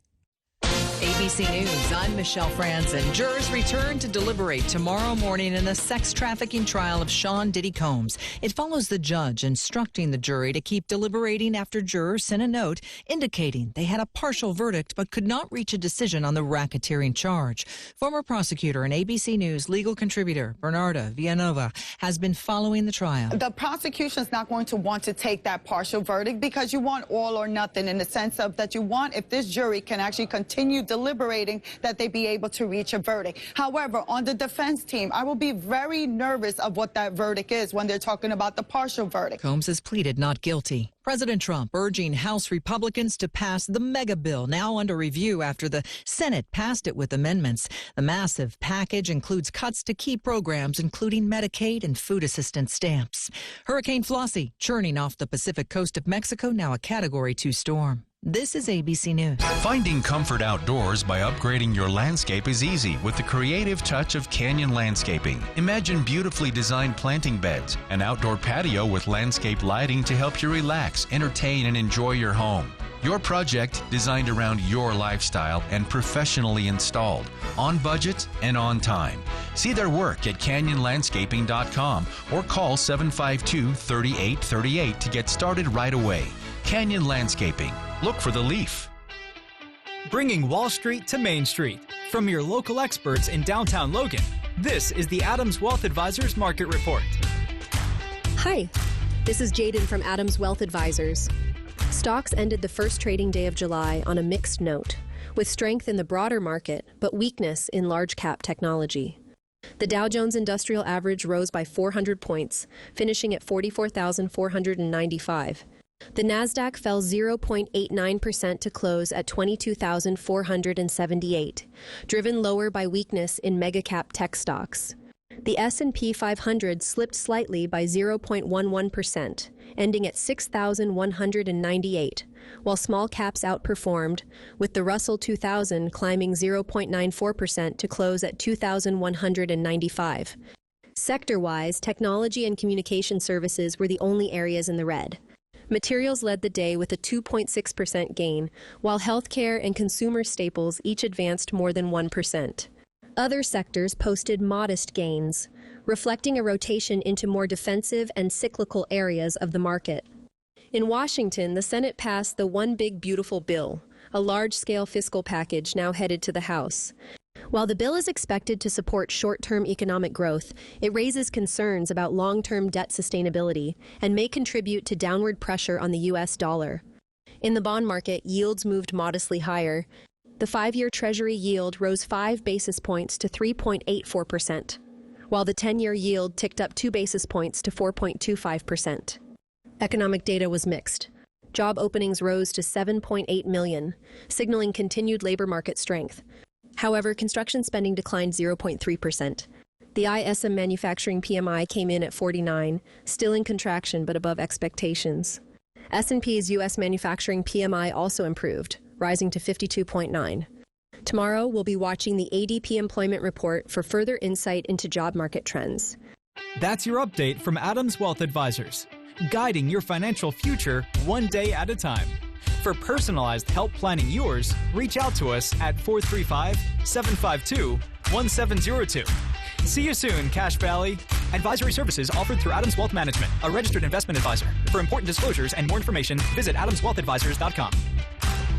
S2: ABC News, I'm Michelle Franzen. Jurors return to deliberate tomorrow morning in the sex trafficking trial of Sean Diddy Combs. It follows the judge instructing the jury to keep deliberating after jurors sent a note indicating they had a partial verdict but could not reach a decision on the racketeering charge. Former prosecutor and ABC News legal contributor Bernarda Villanova has been following the trial.
S3: The prosecution is not going to want to take that partial verdict because you want all or nothing, in the sense of that you want, if this jury can actually continue deliberating, that they be able to reach a verdict. However, on the defense team, I will be very nervous of what that verdict is when they're talking about the partial verdict.
S2: Combs has pleaded not guilty. President Trump urging House Republicans to pass the mega bill now under review after the Senate passed it with amendments. The massive package includes cuts to key programs, including Medicaid and food assistance stamps. Hurricane Flossie churning off the Pacific coast of Mexico, now a Category 2 storm. This is ABC News.
S22: Finding comfort outdoors by upgrading your landscape is easy with the creative touch of Canyon Landscaping. Imagine beautifully designed planting beds, an outdoor patio with landscape lighting to help you relax, entertain, and enjoy your home. Your project designed around your lifestyle and professionally installed, on budget and on time. See their work at canyonlandscaping.com or call 752-3838 to get started right away. Canyon Landscaping. Look for the leaf.
S23: Bringing Wall Street to Main Street. From your local experts in downtown Logan, this is the Adams Wealth Advisors Market Report.
S24: Hi, this is Jaden from Adams Wealth Advisors. Stocks ended the first trading day of July on a mixed note, with strength in the broader market, but weakness in large cap technology. The Dow Jones Industrial Average rose by 400 points, finishing at 44,495. The Nasdaq fell 0.89% to close at 22,478, driven lower by weakness in mega-cap tech stocks. The S&P 500 slipped slightly by 0.11%, ending at 6,198, while small caps outperformed, with the Russell 2000 climbing 0.94% to close at 2,195. Sector-wise, technology and communication services were the only areas in the red. Materials led the day with a 2.6% gain, while healthcare and consumer staples each advanced more than 1%. Other sectors posted modest gains, reflecting a rotation into more defensive and cyclical areas of the market. In Washington, the Senate passed the One Big Beautiful Bill, a large-scale fiscal package now headed to the House. While the bill is expected to support short-term economic growth, it raises concerns about long-term debt sustainability and may contribute to downward pressure on the U.S. dollar. In the bond market, yields moved modestly higher. The 5-year Treasury yield rose 5 basis points to 3.84%, while the 10-year yield ticked up 2 basis points to 4.25%. Economic data was mixed. Job openings rose to 7.8 million, signaling continued labor market strength. However, construction spending declined 0.3%. The ISM manufacturing PMI came in at 49, still in contraction but above expectations. S&P's U.S. manufacturing PMI also improved, rising to 52.9. Tomorrow, we'll be watching the ADP employment report for further insight into job market trends.
S23: That's your update from Adams Wealth Advisors, guiding your financial future one day at a time. For personalized help planning yours, reach out to us at 435-752-1702. See you soon, Cache Valley. Advisory services offered through Adams Wealth Management, a registered investment advisor. For important disclosures and more information, visit adamswealthadvisors.com.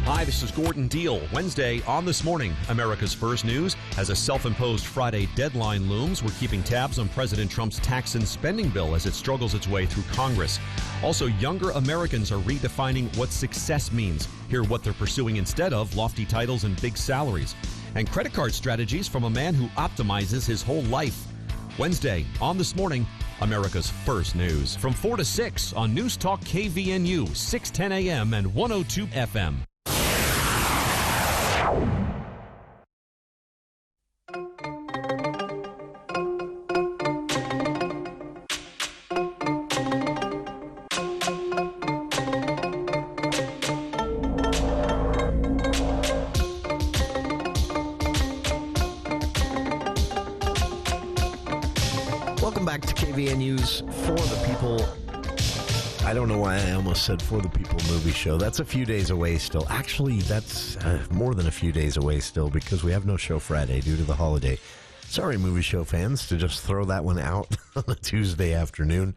S25: Hi, this is Gordon Deal. Wednesday on This Morning, America's First News. As a self-imposed Friday deadline looms, we're keeping tabs on President Trump's tax and spending bill as it struggles its way through Congress. Also, younger Americans are redefining what success means. Hear what they're pursuing instead of lofty titles and big salaries. And credit card strategies from a man who optimizes his whole life. Wednesday on This Morning, America's First News. From 4 to 6 on News Talk KVNU, 610 AM and 102 FM.
S15: Welcome back to KVNU's For the People. I don't know why I almost said For the People movie show. That's a few days away still. Actually, that's more than a few days away still because we have no show Friday due to the holiday. Sorry, movie show fans, to just throw that one out on a Tuesday afternoon.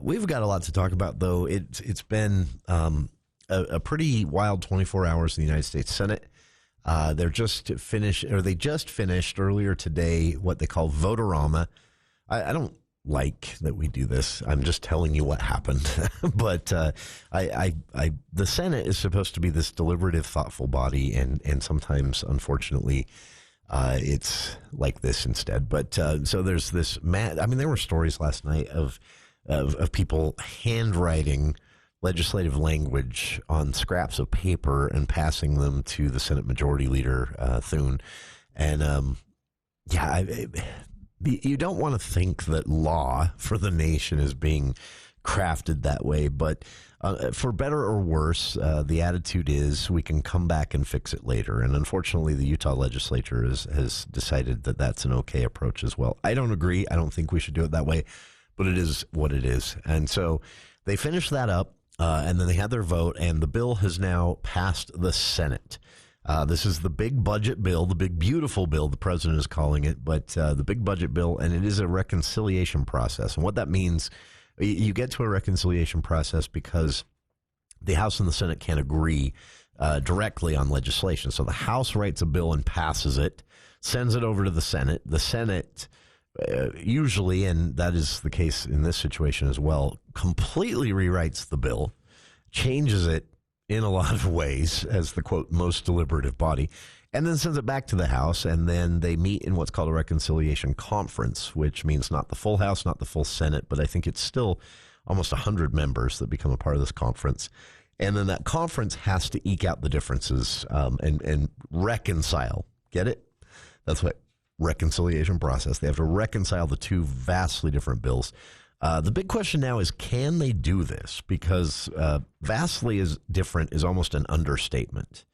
S15: We've got a lot to talk about, though. It's been a pretty wild 24 hours in the United States Senate. They just finished earlier today what they call Votorama. I don't like that we do this. I'm just telling you what happened. But the Senate is supposed to be this deliberative, thoughtful body, and sometimes, unfortunately, it's like this instead. But so there's this there were stories last night of people handwriting legislative language on scraps of paper and passing them to the Senate Majority Leader Thune. And you don't want to think that law for the nation is being crafted that way, but for better or worse, the attitude is we can come back and fix it later. And unfortunately, the Utah legislature has decided that that's an okay approach as well. I don't agree. I don't think we should do it that way, but it is what it is. And so they finished that up, and then they had their vote, and the bill has now passed the Senate. This is the big budget bill, the big beautiful bill, the president is calling it, but the big budget bill, and it is a reconciliation process. And what that means, you get to a reconciliation process because the House and the Senate can't agree directly on legislation. So the House writes a bill and passes it, sends it over to the Senate. The Senate usually, and that is the case in this situation as well, completely rewrites the bill, changes it in a lot of ways as the, quote, most deliberative body, and then sends it back to the House, and then they meet in what's called a reconciliation conference, which means not the full House, not the full Senate, but I think it's still almost 100 members that become a part of this conference. And then that conference has to eke out the differences and reconcile. Get it? That's what reconciliation process. They have to reconcile the two vastly different bills. The big question now is, can they do this? Because vastly is different is almost an understatement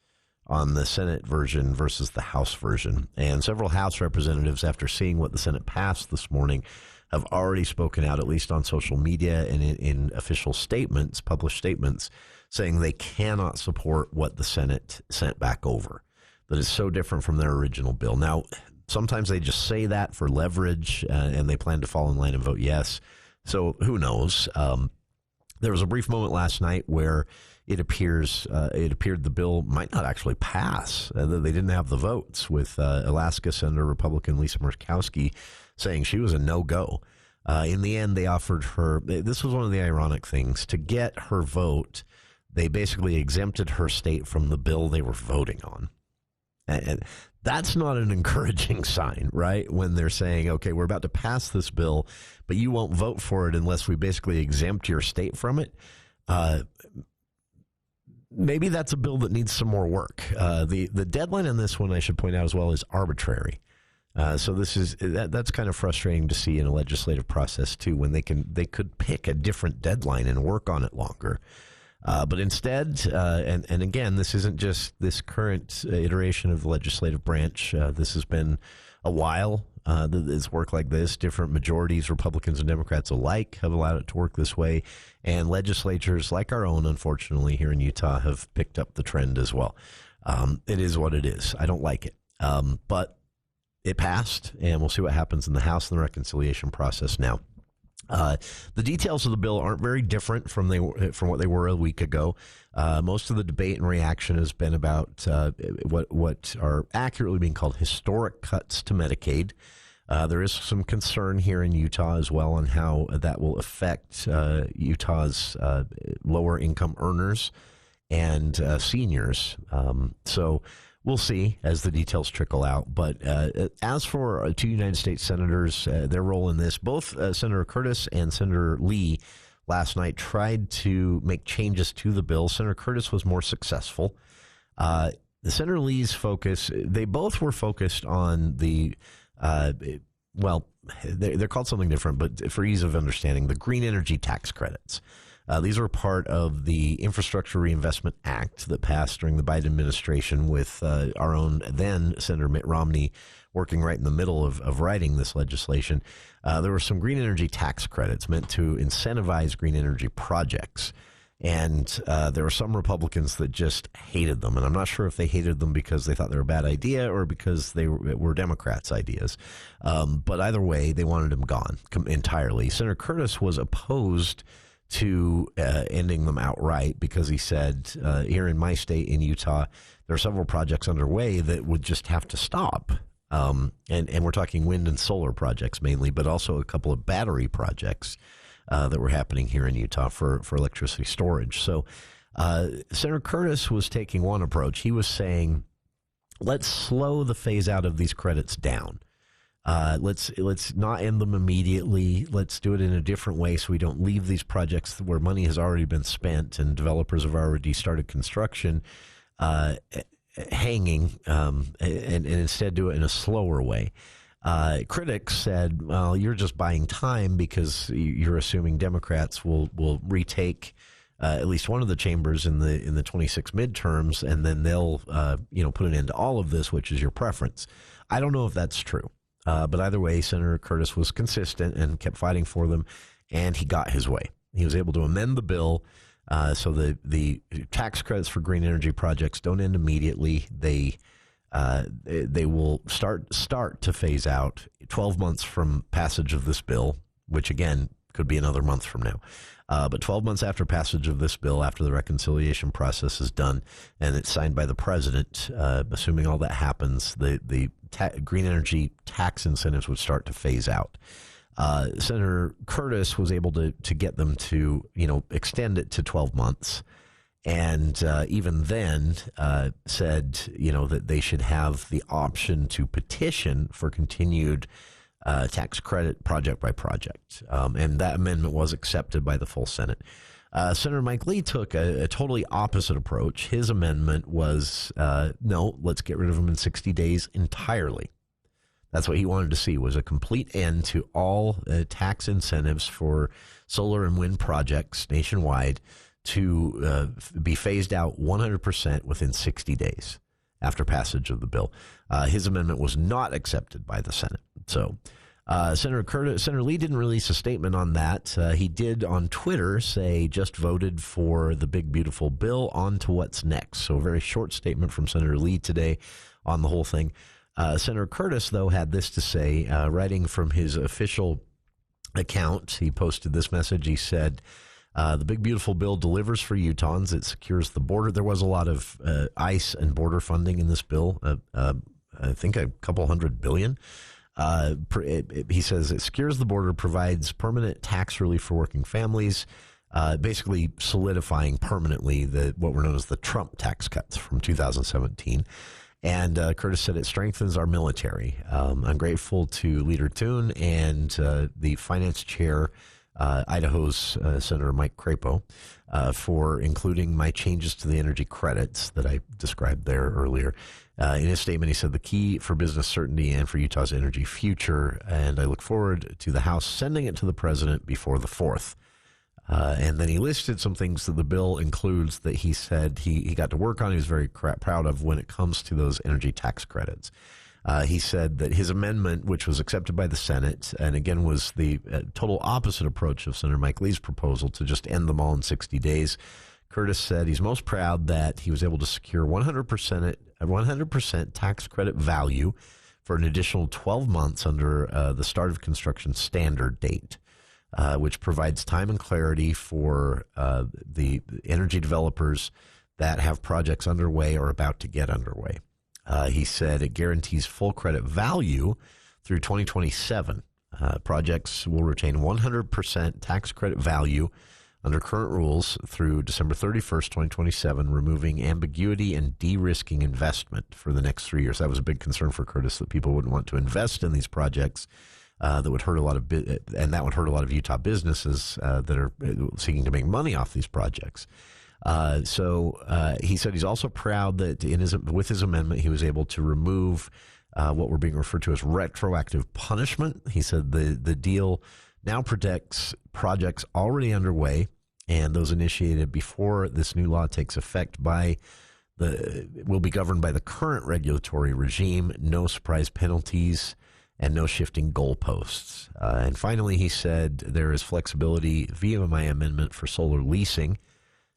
S15: on the Senate version versus the House version. And several House representatives, after seeing what the Senate passed this morning, have already spoken out, at least on social media and in official statements, published statements, saying they cannot support what the Senate sent back over, that is so different from their original bill. Now, sometimes they just say that for leverage, and they plan to fall in line and vote yes. So who knows? There was a brief moment last night where it appeared the bill might not actually pass. They didn't have the votes, with Alaska Senator Republican Lisa Murkowski saying she was a no-go. In the end, they offered her, this was one of the ironic things, to get her vote, they basically exempted her state from the bill they were voting on. And that's not an encouraging sign, right? When they're saying, okay, we're about to pass this bill, but you won't vote for it unless we basically exempt your state from it. Maybe that's a bill that needs some more work. The deadline on this one, I should point out as well, is arbitrary. So that's kind of frustrating to see in a legislative process too, when they could pick a different deadline and work on it longer. But instead, and again, this isn't just this current iteration of the legislative branch. This has been a while. It's worked like this. Different majorities, Republicans and Democrats alike, have allowed it to work this way. And legislatures like our own, unfortunately, here in Utah, have picked up the trend as well. It is what it is. I don't like it. But it passed, and we'll see what happens in the House and the reconciliation process now. The details of the bill aren't very different from what they were a week ago. Most of the debate and reaction has been about what are accurately being called historic cuts to Medicaid. There is some concern here in Utah as well on how that will affect Utah's lower income earners and seniors. So we'll see as the details trickle out. But as for two United States senators, their role in this, both Senator Curtis and Senator Lee last night tried to make changes to the bill. Senator Curtis was more successful. The Senator Lee's focus, they both were focused on the, they're called something different, but for ease of understanding, the green energy tax credits. These are part of the Infrastructure Reinvestment Act that passed during the Biden administration with our own then Senator Mitt Romney working right in the middle of writing this legislation. There were some green energy tax credits meant to incentivize green energy projects. And there were some Republicans that just hated them. And I'm not sure if they hated them because they thought they were a bad idea or because they were Democrats' ideas. But either way, they wanted them gone entirely. Senator Curtis was opposed to ending them outright because he said, here in my state, in Utah, there are several projects underway that would just have to stop. And we're talking wind and solar projects mainly, but also a couple of battery projects that were happening here in Utah for electricity storage. So Senator Curtis was taking one approach. He was saying, let's slow the phase out of these credits down. Let's not end them immediately. Let's do it in a different way so we don't leave these projects where money has already been spent and developers have already started construction hanging, and instead do it in a slower way. Critics said, well, you're just buying time because you're assuming Democrats will retake at least one of the chambers in the 26 midterms, and then they'll put an end to all of this, which is your preference. I don't know if that's true. But either way, Senator Curtis was consistent and kept fighting for them, and he got his way. He was able to amend the bill so the tax credits for green energy projects don't end immediately. They will start to phase out 12 months from passage of this bill, which again could be another month from now. But 12 months after passage of this bill, after the reconciliation process is done and it's signed by the president, assuming all that happens, the green energy tax incentives would start to phase out. Senator Curtis was able to get them to, extend it to 12 months. And even then said, that they should have the option to petition for continued tax credit project by project. And that amendment was accepted by the full Senate. Senator Mike Lee took a totally opposite approach. His amendment was, no, let's get rid of them in 60 days entirely. That's what he wanted to see, was a complete end to all tax incentives for solar and wind projects nationwide to be phased out 100% within 60 days after passage of the bill. His amendment was not accepted by the Senate. So Senator Lee didn't release a statement on that. He did on Twitter say, just voted for the big, beautiful bill, on to what's next. So a very short statement from Senator Lee today on the whole thing. Senator Curtis, though, had this to say, writing from his official account. He posted this message. He said, the big, beautiful bill delivers for Utahns. It secures the border. There was a lot of ICE and border funding in this bill. I think a couple $100 billion. He says it secures the border, provides permanent tax relief for working families, basically solidifying permanently what were known as the Trump tax cuts from 2017. And Curtis said it strengthens our military. I'm grateful to Leader Toon and the finance chair, Idaho's Senator Mike Crapo, for including my changes to the energy credits that I described there earlier. In his statement, he said the key for business certainty and for Utah's energy future, and I look forward to the House sending it to the president before the 4th. And then he listed some things that the bill includes that he said he got to work on. He was very proud of when it comes to those energy tax credits. He said that his amendment, which was accepted by the Senate, and again was the total opposite approach of Senator Mike Lee's proposal to just end them all in 60 days. Curtis said he's most proud that he was able to secure 100% tax credit value for an additional 12 months under the start of construction standard date, which provides time and clarity for the energy developers that have projects underway or about to get underway. He said it guarantees full credit value through 2027. Projects will retain 100% tax credit value
S1: under current rules through December 31st, 2027, removing ambiguity and de-risking investment for the next 3 years. That was a big concern for Curtis, that people wouldn't want to invest in these projects. That would hurt a lot of, and that would hurt a lot of Utah businesses that are seeking to make money off these projects. So he said he's also proud that with his amendment, he was able to remove what were being referred to as retroactive punishment. He said the deal now protects projects already underway and those initiated before this new law takes effect will be governed by the current regulatory regime, no surprise penalties, and no shifting goalposts. And finally, he said there is flexibility via my amendment for solar leasing.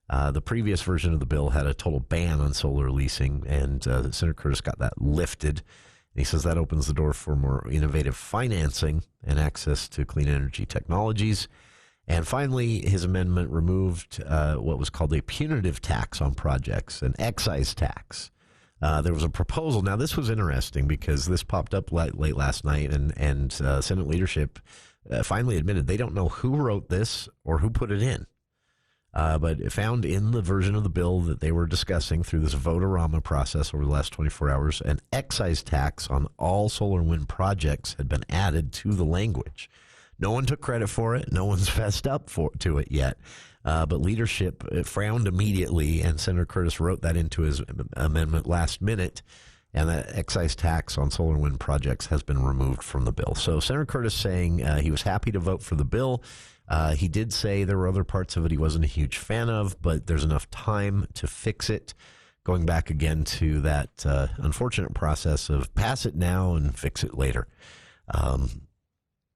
S1: The previous version of the bill had a total ban on solar leasing, and Senator Curtis got that lifted. And he says that opens the door for more innovative financing and access to clean energy technologies. And finally, his amendment removed what was called a punitive tax on projects, an excise tax. There was a proposal. Now, this was interesting because this popped up late last night, and Senate leadership finally admitted they don't know who wrote this or who put it in. But it found in the version of the bill that they were discussing through this vote-a-rama process over the last 24 hours, an excise tax on all solar and wind projects had been added to the language. No one took credit for it. No one's fessed up to it yet. But leadership frowned immediately, and Senator Curtis wrote that into his amendment last minute, and that excise tax on solar and wind projects has been removed from the bill. So Senator Curtis saying he was happy to vote for the bill. He did say there were other parts of it he wasn't a huge fan of, but there's enough time to fix it. Going back again to that unfortunate process of pass it now and fix it later.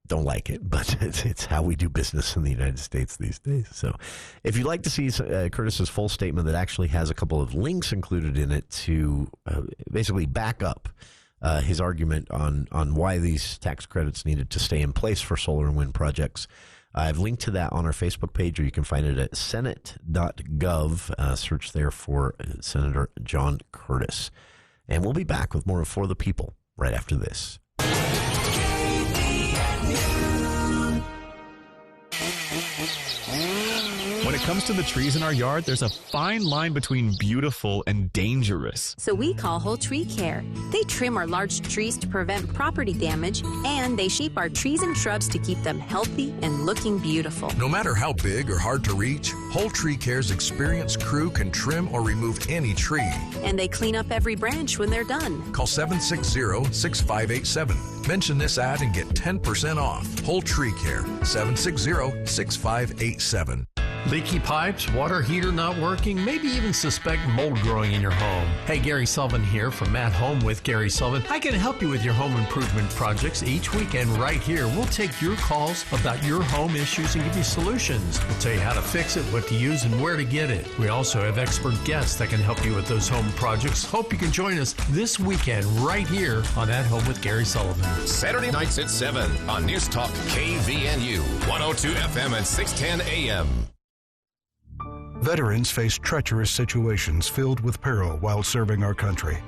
S1: Don't like it, but it's how we do business in the United States these days. So if you'd like to see Curtis's full statement that actually has a couple of links included in it to basically back up his argument on why these tax credits needed to stay in place for solar and wind projects, I've linked to that on our Facebook page, or you can find it at senate.gov. Search there for Senator John Curtis. And we'll be back with more of For the People right after this.
S4: When it comes to the trees in our yard, there's a fine line between beautiful and dangerous.
S5: So we call Whole Tree Care. They trim our large trees to prevent property damage, and they shape our trees and shrubs to keep them healthy and looking beautiful.
S8: No matter how big or hard to reach, Whole Tree Care's experienced crew can trim or remove any tree.
S5: And they clean up every branch when they're done.
S8: Call 760-6587. Mention this ad and get 10% off. Whole Tree Care, 760-6587.
S10: Leaky pipes, water heater not working, maybe even suspect mold growing in your home. Hey, Gary Sullivan here from At Home with Gary Sullivan. I can help you with your home improvement projects each weekend right here. We'll take your calls about your home issues and give you solutions. We'll tell you how to fix it, what to use, and where to get it. We also have expert guests that can help you with those home projects. Hope you can join us this weekend right here on At Home with Gary Sullivan.
S6: Saturday nights at 7 on News Talk KVNU, 102 FM and 610 AM.
S26: Veterans face treacherous situations filled with peril while serving our country.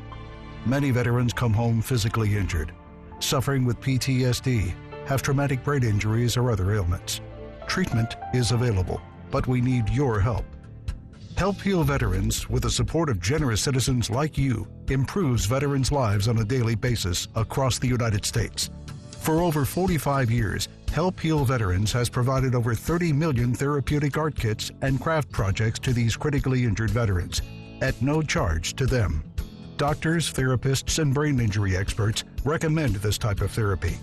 S26: Many veterans come home physically injured, suffering with PTSD, have traumatic brain injuries or other ailments. Treatment is available, but we need your help. Help Heal Veterans, with the support of generous citizens like you, improves veterans' lives on a daily basis across the United States. For over 45 years, Help Heal Veterans has provided over 30 million therapeutic art kits and craft projects to these critically injured veterans, at no charge to them. Doctors, therapists, and brain injury experts recommend this type of therapy.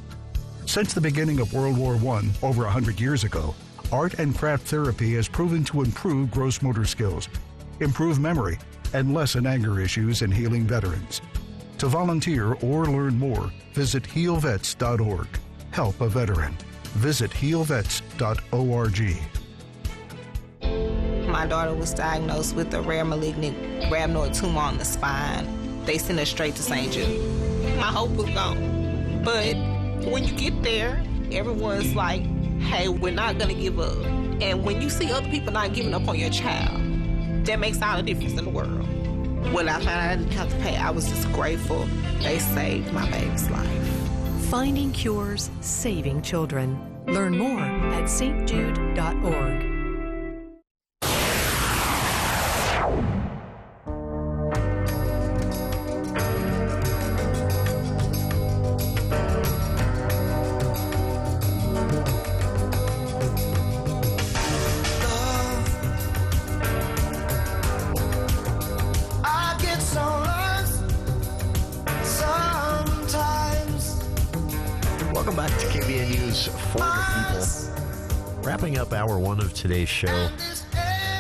S26: Since the beginning of World War I, over 100 years ago, art and craft therapy has proven to improve gross motor skills, improve memory, and lessen anger issues in healing veterans. To volunteer or learn more, visit healvets.org. Help a veteran. Visit healvets.org.
S27: My daughter was diagnosed with a rare malignant rhabdoid tumor on the spine. They sent her straight to St. Jude. My hope was gone. But when you get there, everyone's like, hey, we're not going to give up. And when you see other people not giving up on your child, that makes all the difference in the world. When I found out I didn't have to pay, I was just grateful. They saved my baby's life.
S28: Finding cures, saving children. Learn more at stjude.org.
S1: to KVNU's For the People. Wrapping up hour one of today's show.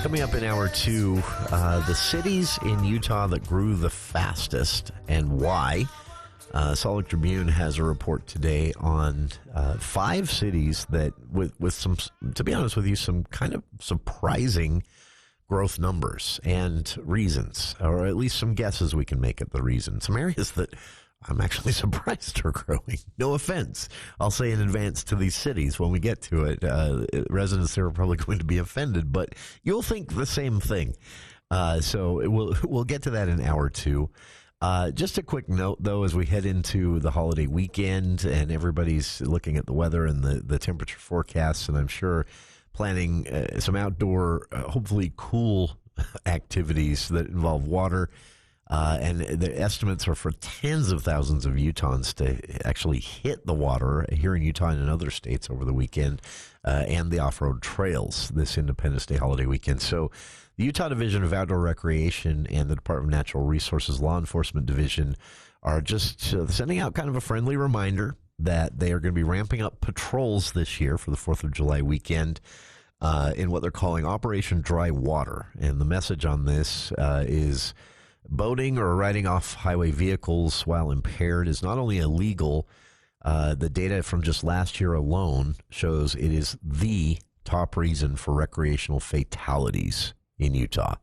S1: Coming up in hour two, the cities in Utah that grew the fastest and why. Salt Lake Tribune has a report today on 5 cities that, with some, to be honest with you, some kind of surprising growth numbers and reasons, or at least some guesses we can make at the reasons. Some areas that I'm actually surprised are growing. No offense. I'll say in advance to these cities when we get to it. Residents there are probably going to be offended, but you'll think the same thing. So we'll get to that in hour two. Just a quick note, though, as we head into the holiday weekend and everybody's looking at the weather and the temperature forecasts, and I'm sure planning some outdoor, hopefully cool activities that involve water. And the estimates are for tens of thousands of Utahns to actually hit the water here in Utah and in other states over the weekend, and the off-road trails this Independence Day holiday weekend. So the Utah Division of Outdoor Recreation and the Department of Natural Resources Law Enforcement Division are just sending out kind of a friendly reminder that they are going to be ramping up patrols this year for the 4th of July weekend in what they're calling Operation Dry Water. And the message on this is boating or riding off highway vehicles while impaired is not only illegal, the data from just last year alone shows it is the top reason for recreational fatalities in Utah.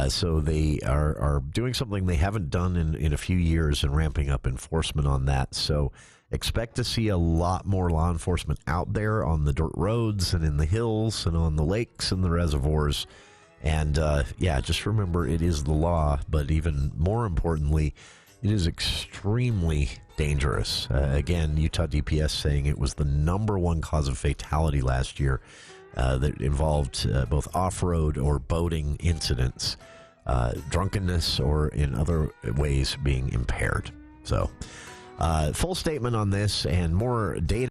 S1: So they are doing something they haven't done in a few years and ramping up enforcement on that. So expect to see a lot more law enforcement out there on the dirt roads and in the hills and on the lakes and the reservoirs. And, just remember it is the law, but even more importantly, it is extremely dangerous. Again, Utah DPS saying it was the #1 cause of fatality last year that involved both off-road or boating incidents, drunkenness, or in other ways being impaired. So, full statement on this and more data